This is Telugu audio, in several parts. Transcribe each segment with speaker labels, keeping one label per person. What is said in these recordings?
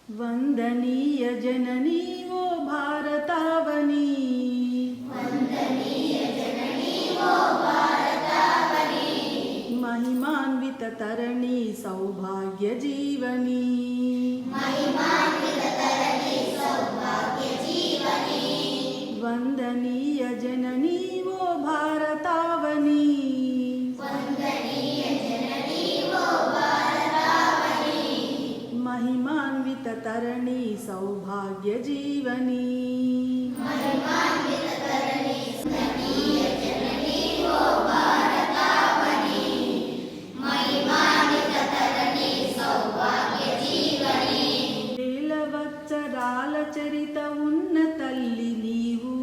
Speaker 1: ವಂದನೀಯ ಜನನಿ ಓ ಭಾರತಾವನಿ, महिमान्वित तरणी सौभाग्य जीवनी, वंदनीय जननी वो भारतावनी, महिमान्वित तरणी सौभाग्य जीवनी, వేలవత్సరాల చరిత ఉన్న తల్లి నీవు,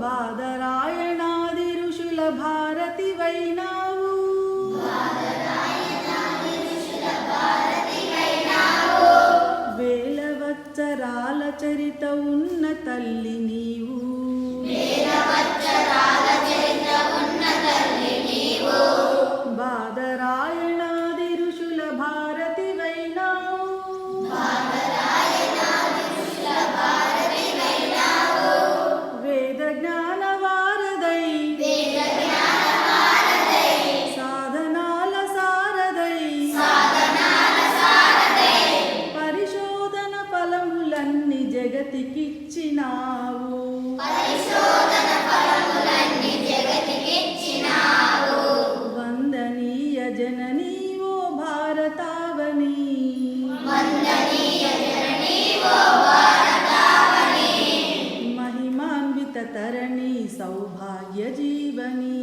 Speaker 1: బాదరాయణాది ఋషుల భారతి వైనావు, వేలవత్సరాల చరిత ఉన్న తల్లి నీవు, బాదరాయణాది ఋషుల భారతి వైనావు, వేద జ్ఞాన వారదై సాధనాల సారదై, పరిశోధన ఫలములన్నీ జగతికిచ్చినావు, వందనీయ జననీ ఓ భారతావని, महिमान्वित तरणी सौभाग्य जीवनी,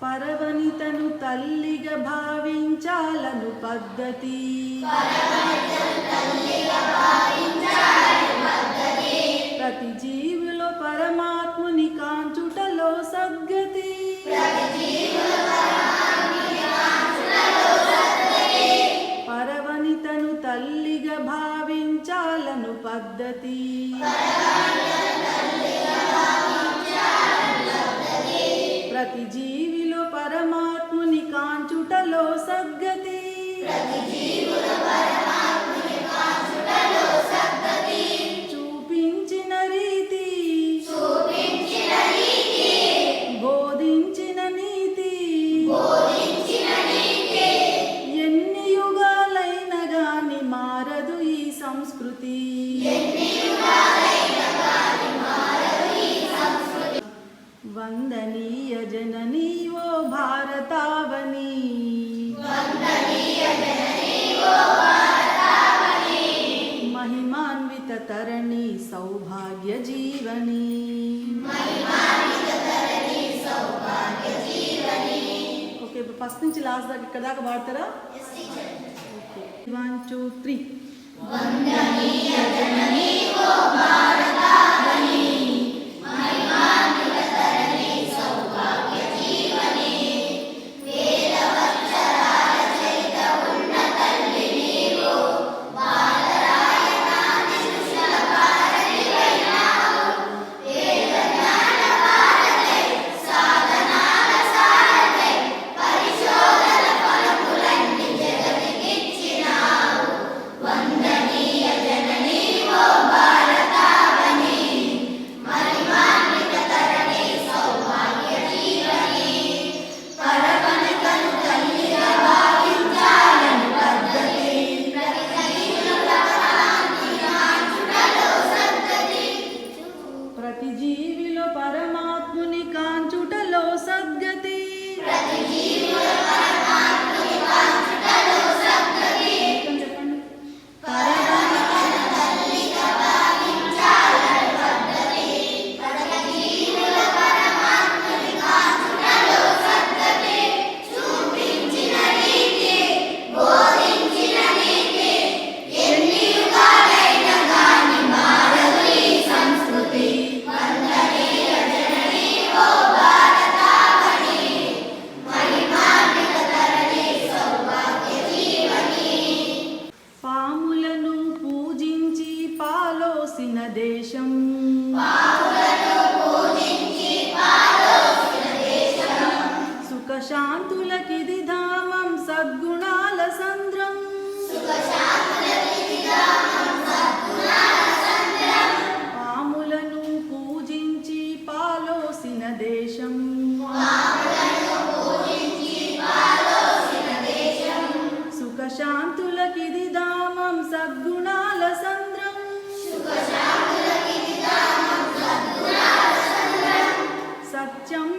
Speaker 1: పరవనితను తల్లిగా భావించాలను పద్ధతి, ప్రతి జీవిలో పరమాత్ముని కాంచుటలో సద్గతి, పరవనితను తల్లిగా భావించాలను పద్ధతి, ప్రతి జీవిలో పరమాత్ముని కాంచుటలో సద్గతి, చూపించిన రీతి బోధించిన నీతి, ఎన్ని యుగాలైన గాని మారదు ఈ సంస్కృతి, వందనీయ జననీ ఓ భారతావని, महिमान्वित तरणी सौभाग्य जीवनी, ఓకే ఫస్ట్ నుంచి లాస్ట్ దాకా ఇక్కడ దాకా పాడతారా? 1 2 3
Speaker 2: వందనీయ జననీ ఓ భారతావని, महिमान्वित तरणी सौभाग्य जीवनी, వేలవత్సరాల చరిత ఉన్న తల్లి నీవు, బాదరాయణాది ఋషుల భారతి వైనావు, వేద జ్ఞాన వారదై సాధనాల సారదై, పరిశోధన ఫలములన్నీ జగతికిచ్చినావు, వందనీయ జననీ ఓ భారతావని.
Speaker 1: దేశం సుఖశాంతులకిది ధామం సద్గుణాల సంద్రం పాములను పూజించి పాలోసిన దేశం సుఖశాంతులకిది ధామం సద్గుణాల సంద్రం సత్యం